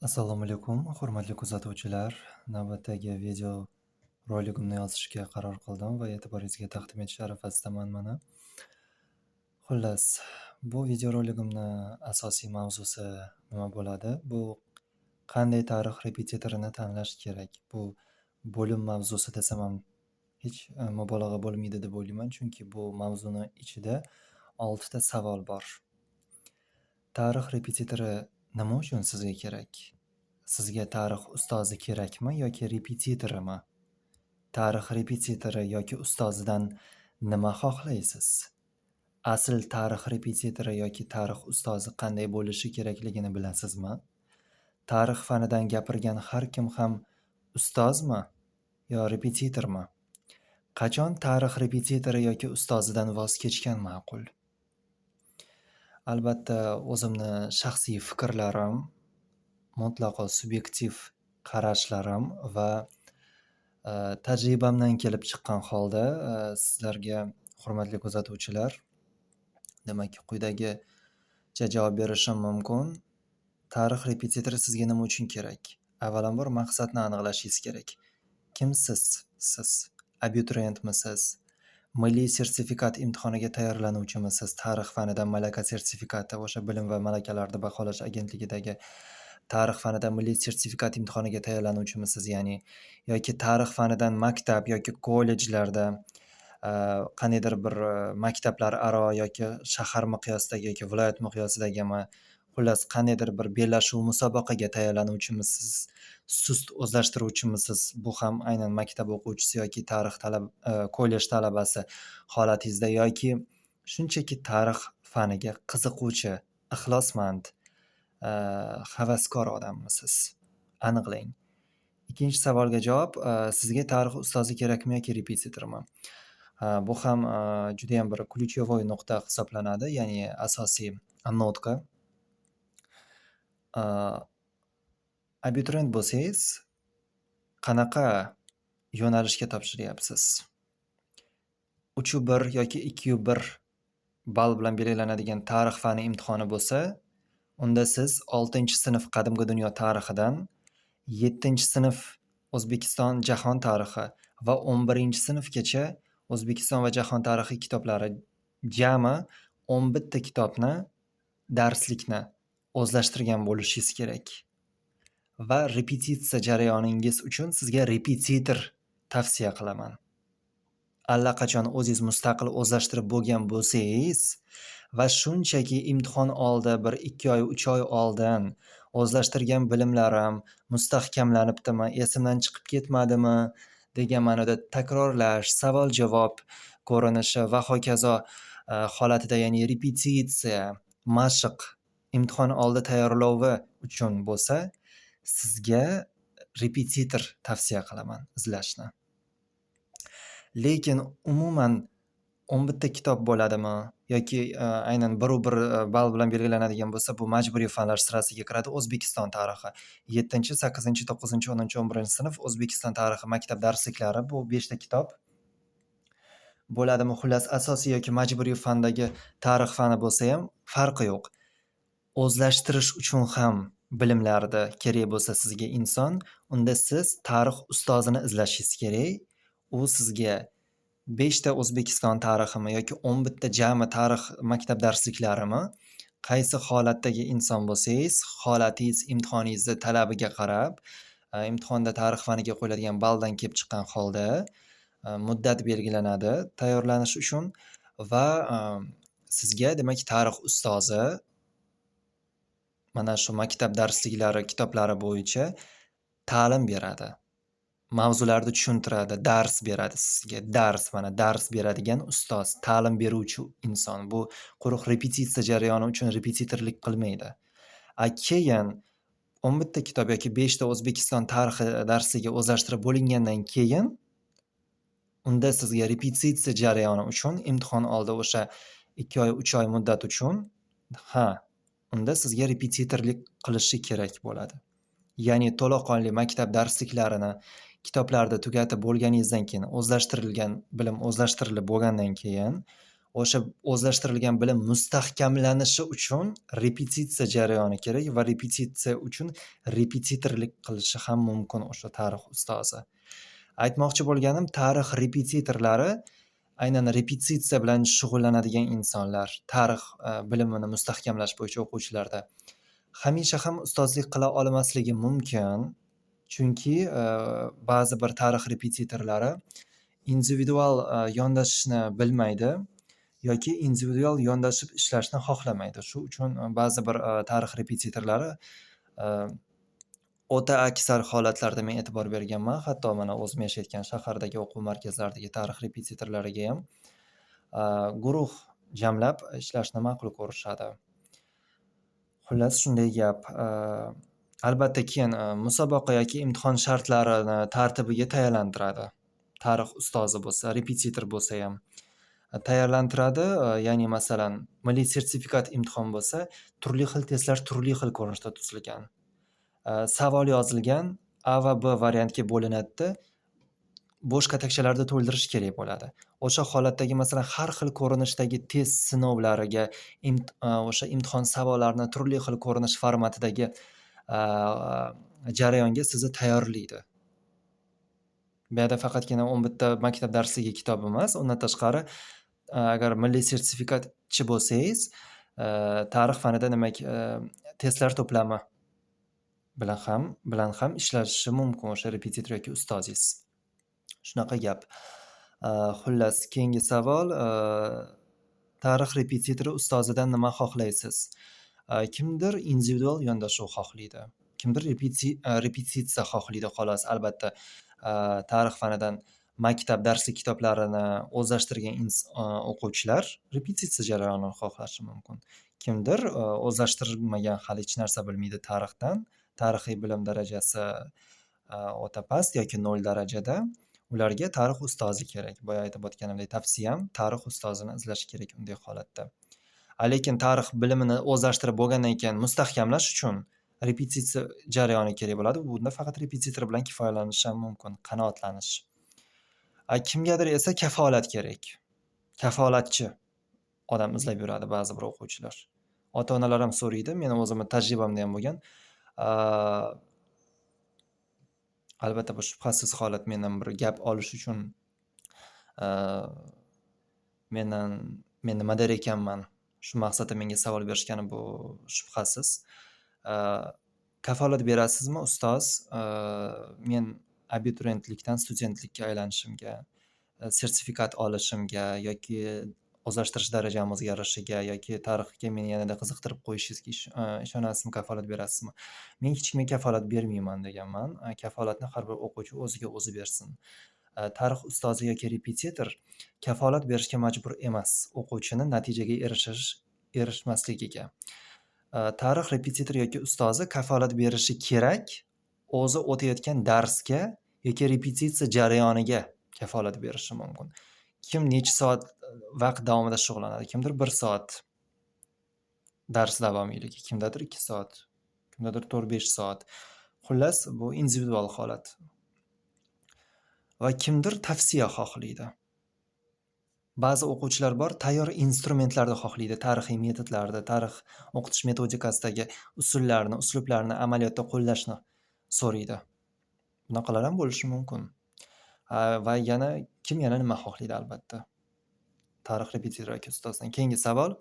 Assalomu alaykum, hurmatli kuzatuvchilar. Navbatdagi video roligimni yozishga qaror qildim va e'tiboringizga taqdim etish arafasidaman mana. Xullas, bu video roligimni asosiy mavzusi nima bo'ladi? Bu qanday tarix repetitorini tanlash kerak? Bu bo'lim mavzusi desam ham hech mubolag'a bo'lmaydi deb o'ylayman, chunki bu mavzuni ichida 6 ta savol bor. Tarix repetitori nima uchun sizga kerak? Sizga tarix ustozi kerakmi yoki repetitorimi? Tarix repetitori yoki ustozidan nima xohlaysiz? Asl tarix repetitori yoki tarix ustozi qanday bo'lishi kerakligini bilasizmi? Tarix fanidan gapirgan har kim ham ustozmi yo repetitormi? Qachon tarix repetitori yoki ustozidan voz kechgan ma'qul? Albatta, o'zimni shaxsiy fikrlarim, mutlaqo subyektiv qarashlarim va tajribamdan kelib chiqqan holda sizlarga, hurmatli kuzatuvchilar, demak, quyidagicha javob berishim mumkin. Tarix repetitori sizga nima uchun kerak? Avvalambor maqsadni aniqlashingiz kerak. Kimsiz siz? Abituriyentmisiz? Milliy sertifikat imtihoniga tayyorlanuvchimisiz? Tarix fanidan malaka sertifikati, o'sha bilim va malakalarni baholash agentligidagi tarix fanidan milliy sertifikat imtihoniga tayyorlanuvchimisiz, ya'ni yoki tarix fanidan maktab yoki kollejlarda qandaydir bir maktablar aro yoki shahar miqyosidagi yoki viloyat miqyosidagimi, xullas qandaydir bir bellashuv musobaqaga tayyorlanuvchimisiz, sust o'zlashtiruvchimisiz, bu ham aynan maktab o'quvchisi yoki tarix kollej talabasi holatingizda, yoki shunchaki tarix faniga qiziquvchi, ixlosmand, havaskor odammisiz? Aniqlang. Ikkinchi savolga javob, sizga tarix ustozi kerakmi yoki repetitormi? Bu ham juda ham bir ключевой nuqta hisoblanadi, ya'ni asosiy notka. Abituriyent bo'lsangiz, qanaqa yo'nalishga topshiryapsiz? 3.1 yoki 2.1 ball bilan belgilanadigan tarix fani imtihoni bo'lsa, unda siz 6-sinf qadimgi dunyo tarixidan, 7-sinf O'zbekiston jahon tarixi va 11-sinfgacha O'zbekiston va jahon tarixi kitoblari jami 11 ta kitobni, darslikni o'zlashtirgan bo'lishingiz kerak. Va repetitsiya jarayoningiz uchun sizga repetitor tavsiya qilaman. Allaqachon o'zingiz mustaqil o'zlashtirib bo'lgan bo'lsangiz va shunchaki imtihon oldi 1-2 oy, 3 oy oldin o'zlashtirgan bilimlarim mustahkamlanibdimi, esimdan chiqib ketmadimi degan ma'noda takrorlash, savol-javob ko'rinishi va hokazo holatida, ya'ni repetitsiya, mashq, imtihon oldi tayyorlovi uchun bo'lsa, sizga repetitor tavsiya qilaman izlashni. Lekin umuman 11 ta kitob bo'ladimi yoki aynan 1.1 ball bilan belgilanadigan bo'lsa, bu majburiy fanlar sirasiga kiradi. O'zbekiston tarixi 7, 8, 9, 10, 11-sinf O'zbekiston tarixi maktab darsliklari, bu 5 ta kitob bo'ladimi? Xullas, asosiy yoki majburiy fandagi tarix fani bo'lsa ham farqi yo'q. O'zlashtirish uchun ham bilimlarni kerak bo'lsa sizga inson, unda siz tarix ustozini izlashingiz kerak. U sizga 5 ta O'zbekiston tariximi yoki 11 ta jami tarix maktab darsliklarimi, qaysi holatdagi inson bo'lsangiz, holatingiz, imtihoningizni talabiga qarab, imtihonda tarix faniga qo'yiladigan balldan kelib chiqqan holda muddat belgilanadi tayyorlanish uchun va sizga, demak, tarix ustozi mana shu maktab darsliklari kitoblari bo'yicha ta'lim beradi. Mavzularni tushuntiradi, dars beradi sizga. Mana dars beradigan ustoz, ta'lim beruvchi inson. Bu quruq repetitsiya jarayoni uchun repetitorlik qilmaydi. Keyin 11 ta kitob yoki 5 ta O'zbekiston tarixi darsiga o'zlashtirib bo'lingandan keyin unda sizga repetitsiya jarayoni uchun, imtihon oldi o'sha 2 oy, 3 oy muddat uchun, unda sizga repetitorlik qilishi kerak bo'ladi. Ya'ni to'laqonli maktab darsliklarini, kitoblarni tugatib bo'lganingizdan keyin, o'zlashtirilgan bilim o'zlashtirilib bo'lgandan keyin O'sha o'zlashtirilgan bilim mustahkamlanishi uchun repetitsiya jarayoni kerak va repetitsiya uchun repetitorlik qilishi ham mumkin o'sha tarix ustozi. Aytmoqchi bo'lganim, tarix repetitorlari aynan repetitsiya bilan shug'ullanadigan insonlar, tarix bilimini mustahkamlash bo'yicha o'quvchilarda hamisha ham ustozlik qila olmasligi mumkin. Chunki ba'zi bir tarix repetitorlari individual yondashishni bilmaydi yoki individual yondashib ishlashni xohlamaydi. Shu uchun ba'zi bir tarix repetitorlari o'ta aksar holatlarda men e'tibor berganman. Hatto mana o'zim yashayotgan shahardagi o'quv markazlaridagi tarix repetitorlariga ham guruh jamlab ishlashni ma'qul ko'rishadi. Xullas shunday gap. Albatta keyin musobaqa yoki imtihon shartlarini tartibiga tayyorlantiradi. Tarix ustozi bo'lsa, repetitor bo'lsa ham tayyorlantiradi. Ya'ni masalan, milliy sertifikat imtihon bo'lsa, turli xil testlar turli xil ko'rinishda tuzilgan. Savol yozilgan, A va B variantga bo'linadi. Bo'sh katakchalarni to'ldirish kerak bo'ladi. O'sha holatdagi masalan har xil ko'rinishdagi test sinovlariga o'sha imtihon savollarini turli xil ko'rinish formatidagi jarayonga sizni tayyorlaydi. Bu yerda faqatgina 11 ta maktab darsligi kitob emas, undan tashqari agar milliy sertifikatchi bo'lsangiz, tarix fanida demak testlar to'plami bilan ham ishlashi mumkin o'sha repetitor yoki ustozingiz. Shunaqa gap. Xullas, keyingi savol, tarix repetitori ustozidan nima xohlaysiz? Kimdir individual yondashuv xohlaydi, kimdir repetitsiya xohlaydi xolos. Albatta, tarix fanidan maktab darslik kitoblarini o'zlashtirgan o'quvchilar repetitsiya jarayonini xohlashi mumkin. Kimdir o'zlashtirmagan, hali hech narsa bilmaydi tarixdan, tarixiy bilim darajasi o'ta past yoki 0 darajada. Ularga tarix ustozi kerak. Boya aytib o'tganimdek, tavsiyam tarix ustozini izlash kerak unday holatda. Lekin tarix bilimini o'zlashtirib bo'lgandan keyin mustahkamlash uchun repetitsiya jarayoni kerak bo'ladi. Bunda faqat repetitor bilan kifoyalanish ham mumkin, qanoatlanish. Kimgadir esa kafolat kerak. Kafolatchi odam izlab yuradi ba'zi bir o'quvchilar. Ota-onalar ham so'raydi, meni o'zimning tajribamda ham bo'lgan. Albatta bu shubhasiz holat. Mendan bir gap olish uchun men nima der ekanman, shu maqsadda menga savol berishgani bu shubhasiz. Kafolat berasizmi ustoz? Men abituriyentlikdan studentlikka aylanishimga, sertifikat olishimga yoki o'zlashtirish darajam o'zgarishiga yoki tarixga meni yanada qiziqtirib qo'yishingizga ishonasizmi, kafolat berasizmi? Men hech kimga kafolat bermayman deganman. Kafolatni har bir o'quvchi o'ziga o'zi bersin. Tarix ustozi yoki repetitor kafolat berishga majbur emas o'quvchini natijaga erishmasligiga. Tarix repetitor yoki ustozi kafolat berishi kerak o'zi o'tayotgan darsga yoki repetitsiya jarayoniga kafolat berishi mumkin. Kim necha soat vaqt davomida shug'ullanadi? Kimdir 1 soat dars davomiyligi, kimdadir 2 soat, kimdadir 4-5 soat. Xullas, bu individual holat. Va kimdir tavsiya xohlaydi. Ba'zi o'quvchilar bor, tayyor instrumentlarni xohlaydi, tarixiy metodlarni, tarix o'qitish metodikasidagi usullarni, uslublarni amaliyotda qo'llashni so'raydi. Bunaqalar ham bo'lishi mumkin. Va kim yana nima xohlaydi albatta? Tarix repetitor yoki ustozdan. Keyingi savol.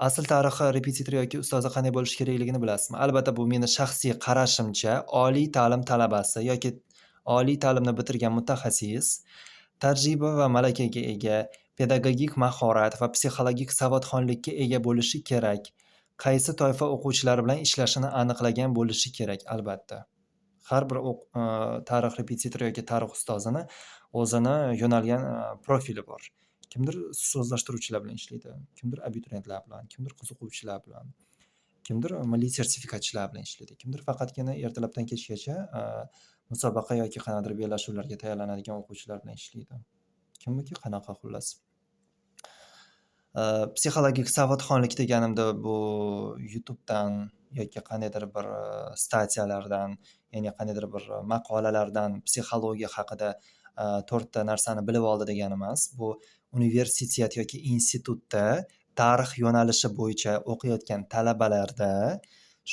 Asl tarix repetitor yoki ustozi qanday bo'lishi kerakligini bilasizmi? Albatta bu meni shaxsiy qarashimcha, oliy ta'lim talabasi yoki oliy ta'limni bitirgan mutaxassis tajriba va malakaga ega, pedagogik mahorat va psixologik savodxonlikka ega bo'lishi kerak. Qaysi toifa o'quvchilari bilan ishlashini aniqlagan bo'lishi kerak albatta. Har bir tarix repetitor yoki tarix ustozini o'zini yo'nalgan profili bor. Kimdir so'zlashtiruvchilar bilan ishlaydi, kimdir abituriyentlar bilan, kimdir qiziquvchilar bilan, kimdir milliy sertifikatchilar bilan ishlaydi, kimdir faqatgina ertalabdan kechgacha musobaqa yoki qanaqadir bellashuvlarga tayyorlanadigan o'quvchilar bilan ishlaydi. Kimniki qanaqa xullas. Psixologik savodxonlik deganimda bu YouTubedan yoki qandaydir bir statiyalardan, ya'ni qandaydir bir maqolalardan psixologiya haqida 4 ta narsani bilib oldi degani emas. Bu universitet yoki institutda tarix yo'nalishi bo'yicha o'qiyotgan talabalarda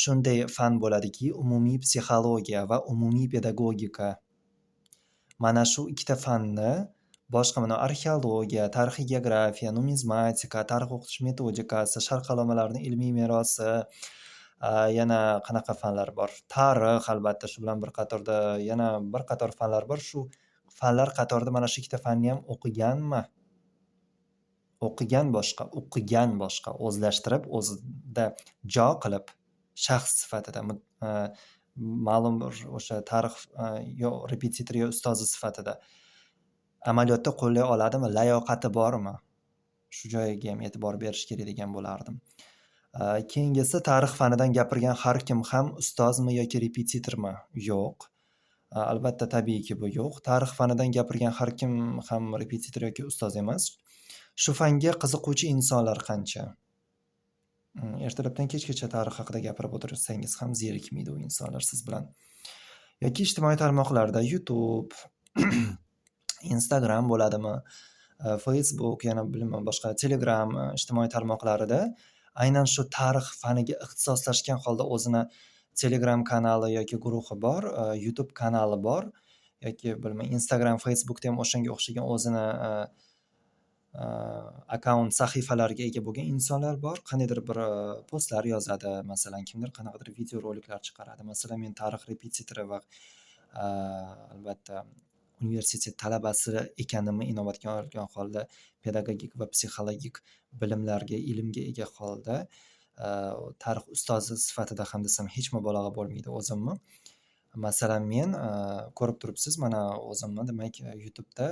shunday fan bo'ladiki, umumiy psixologiya va umumiy pedagogika. Mana shu ikkita fanni boshqa mana arxeologiya, tarixiy geografiya, numizmatika, tarix o'qitish metodikasi, sharq allomalarining ilmiy merosi, yana qanaqa fanlar bor? Tarix albatta shu bilan bir qatorda yana bir qator fanlar bor. Shu fanlar qatorida mana shu ikkita fanni ham o'qiganmi? O'qigan boshqa, o'zlashtirib, o'zida jo qilib, shaxs sifatida ma'lum bir o'sha tarix yo repetitor yo ustozi sifatida amaliyotda qo'llay oladimi, layoqati bormi? Shu joyiga ham e'tibor berish kerak degan bo'lardim. Keyingisi tarix fanidan gapirgan har kim ham ustozmi yoki repetitormi? Yo'q. Albatta tabiiyki bu yo'q. Tarix fanidan gapirgan har kim ham repetitor yoki ustoz emas. Shu fanga qiziquvchi insonlar qancha? Ertalabdan kechgacha tarix haqida gapirib o'tirsangiz ham zerikmaydi u insonlar siz bilan. Yoki ijtimoiy tarmoqlarda YouTube, Instagram bo'ladimi, Facebook, yana bilmayman boshqa Telegram ijtimoiy tarmoqlarida aynan shu tarix faniga ixtisoslashgan holda o'zini Telegram kanali yoki guruhi bor, YouTube kanali bor yoki bilmayman Instagram, Facebookda ham o'shanga o'xshagan o'zini akkaunt sahifalariga ega bo'lgan insonlar bor. Qandaydir bir postlar yozadi, masalan, kimdir qanaqadir video roliklar chiqaradi. Masalan, men tarix repetitori va albatta universitet talabasi ekanimni inobatga olgan holda pedagogik va psixologik bilimlarga, ilmga ega holda tarix ustozi sifatida ham desam hech mubolag'a bo'lmaydi o'zimni. Masalan, men ko'rib turibsiz, mana o'zimni demak YouTube'da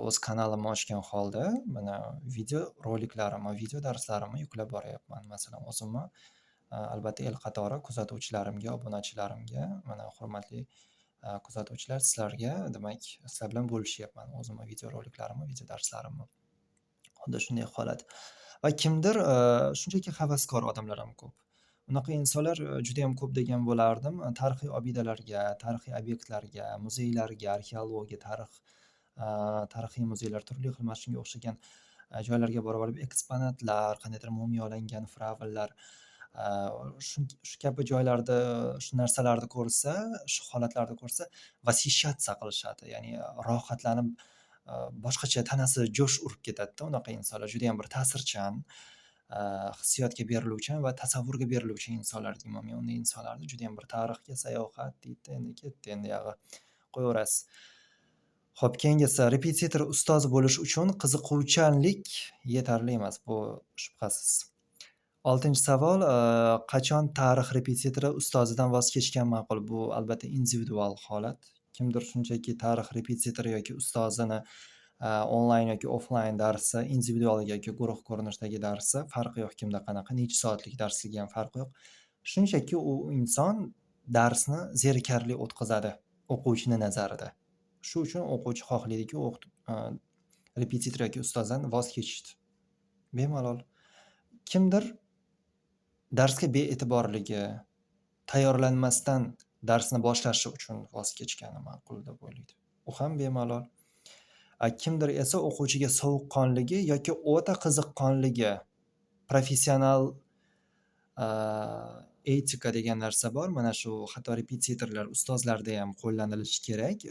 o'z kanalimni ochgan holda mana video roliklarimni, video darslarimni yuklab boryapman. Masalan, o'zimni albatta el qatori kuzatuvchilarimga, obunachilarimga, mana hurmatli kuzatuvchilar, sizlarga demak sizlar bilan bo'lishyapman o'zimni video roliklarimni, video darslarimni. Xuddi shunday holat. Va kimdir shunchaki havaskor odamlar ham ko'p. Unaqa insonlar juda ham ko'p degan bo'lardim. Tarixiy obidalarga, tarixiy obyektlarga, muzeylarga, arxeologiya, tarixiy muzeylar, turli xil mana shunga o'xshagan joylarga borib olib eksponatlar, qandaydir mumiyolangan fir'avnlar shu kabi joylarda shu narsalarni ko'rsa, shu holatlarni ko'rsa vasishatsiya qilishadi. Ya'ni rohatlanib boshqacha tanasi jo'sh urib ketadi-da unaqa insonlar. Juda ham bir ta'sirchan, hissiyotga beriluvchan va tasavvurga beriluvchi insonlar deyman men unday insonlarni. Juda ham bir tarixga sayohat deydi, endi ketdi endi yog'i. Qo'yaverasiz. Xo'p, keyingisi repetitor ustoz bo'lish uchun qiziquvchanlik yetarli emas, bu shubhasiz. 6-savol, qachon tarix repetitori ustozidan voz kechgan ma'qul? Bu albatta individual holat. Kimdir shunchaki tarix repetitori yoki ustozini onlayn yoki offlayn darsi, individual yoki guruh ko'rinishidagi darsi, farqi yo'q kimda qanaqa, necha soatlik darsligi ham farqi yo'q. Shunchaki u inson darsni zerikarli o'tkazadi o'quvchini nazarida. Shu uchun o'quvchi xohlaydiki, repetitor yoki ustozdan voz kechishdi. Bemalol. Kimdir darsga bee'tiborligi, tayyorlanmasdan darsni boshlashi uchun voz kechgani ma'qul deb o'ylaydi. U ham bemalol. Kimdir esa o'quvchiga sovuqqonligi yoki o'ta qiziqqonligi, professional etika degan narsa bor. Mana shu hatto repetitorlar, ustozlarda ham qo'llanilishi kerak.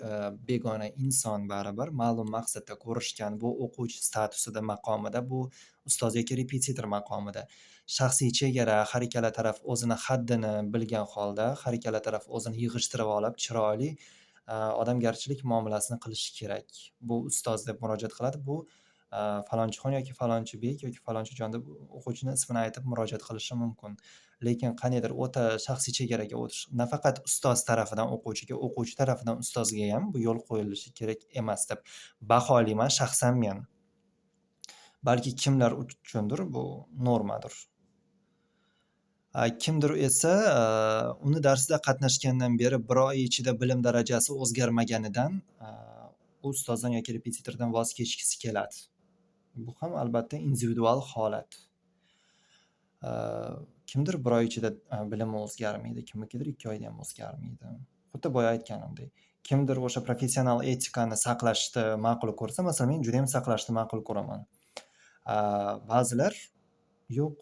Begona inson baribir ma'lum maqsadda ko'rishgan, bu o'quvchi statusida, maqomida, bu ustoz yoki repetitor maqomida. Shaxsiy chegara, har ikkala taraf o'zini haddini bilgan holda, har ikkala taraf o'zini yig'ishtirib olib, chiroyli odamgarchilik muomalasini qilishi kerak. Bu ustoz deb murojaat qiladi, bu falonchixon yoki falonchi bek yoki falonchijon deb o'quvchini ismini aytib murojaat qilishi mumkin. Lekin qandaydir o'ta shaxsiy chegaraga o'tish, nafaqat ustoz tarafidan o'quvchiga, o'quvchi tarafidan ustozga ham bu yo'l qo'yilishi kerak emas deb baholayman shaxsan men. Balki kimlar uchundir bu normadir. Kimdir esa uni darsida qatnashgandan beri bir oy ichida bilim darajasi o'zgarmaganidan u ustozdan yoki repetitordan voz kechgisi keladi. Bu ham albatta individual holat. Kimdir bir oy ichida bilimi o'zgarmaydi, kimnikidir 2 oyda ham o'zgarmaydi. Xuddi boya aytganimdek, kimdir o'sha professional etikani saqlashni ma'qul ko'rsa, masalan, men juda ham saqlashni ma'qul ko'raman. Ba'zilar yo'q,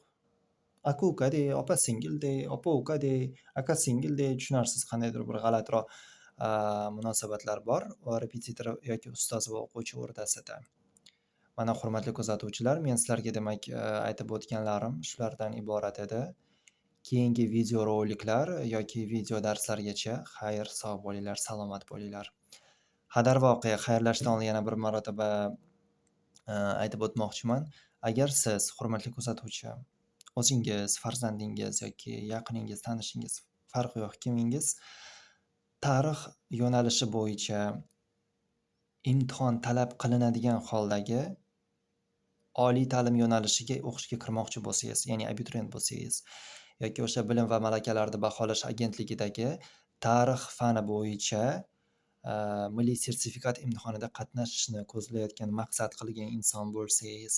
aka-uka de, opa-singil de, opa-uka de, aka-singil de, tushunarsiz qandaydir bir g'alatiroq munosabatlar bor repetitor yoki ustoz va o'quvchi o'rtasida. Mana hurmatli kuzatuvchilar, men sizlarga demak aytib o'tganlarim shulardan iborat edi. Keyingi videoroliklar yoki video darslargacha xayr, sog' bo'linglar, salomat bo'linglar. Darvoqe, xayrlashishdan oldin yana bir marotaba aytib o'tmoqchiman. Agar siz, hurmatli kuzatuvchi, o'zingiz, farzandingiz yoki yaqiningiz, tanishingiz, farqi yo'q, kimingiz tarix yo'nalishi bo'yicha imtihon talab qilinadigan holdagi oliy ta'lim yo'nalishiga o'qishga kirmoqchi bo'lsangiz, ya'ni abituriyent bo'lsangiz yoki o'sha bilim va malakalarni baholash agentligidagi tarix fani bo'yicha milliy sertifikat imtihonida qatnashishni ko'zlayotgan, maqsad qilgan inson bo'lsangiz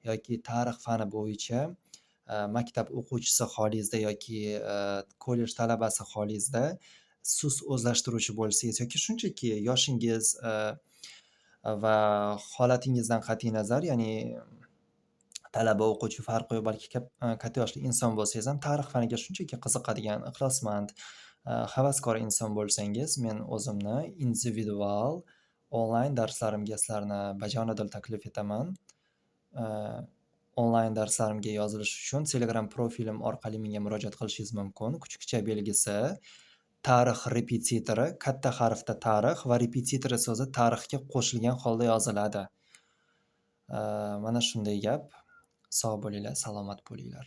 yoki tarix fani bo'yicha maktab o'quvchisi holingizda yoki kollej talabasi holingizda sust o'zlashtiruvchi bo'lsangiz yoki shunchaki yoshingiz va holatingizdan qat'iy nazar, ya'ni talaba o'quvchi farqi yo'q, balki katta yoshli inson bo'lsangiz ham tarix faniga shunchaki qiziqadigan, ixlosmand, havaskor inson bo'lsangiz, men o'zimni individual onlayn darslarimga sizlarni bajonidil taklif etaman. Onlayn darslarimga yozilish uchun Telegram profilim orqali menga murojaat qilishingiz mumkin. Kuchukcha belgisi, tarix repetitori, katta harfda tarix va repetitori so'zi tarixga qo'shilgan holda yoziladi. Mana shunday gap. Sog' bo'linglar, salomat bo'linglar.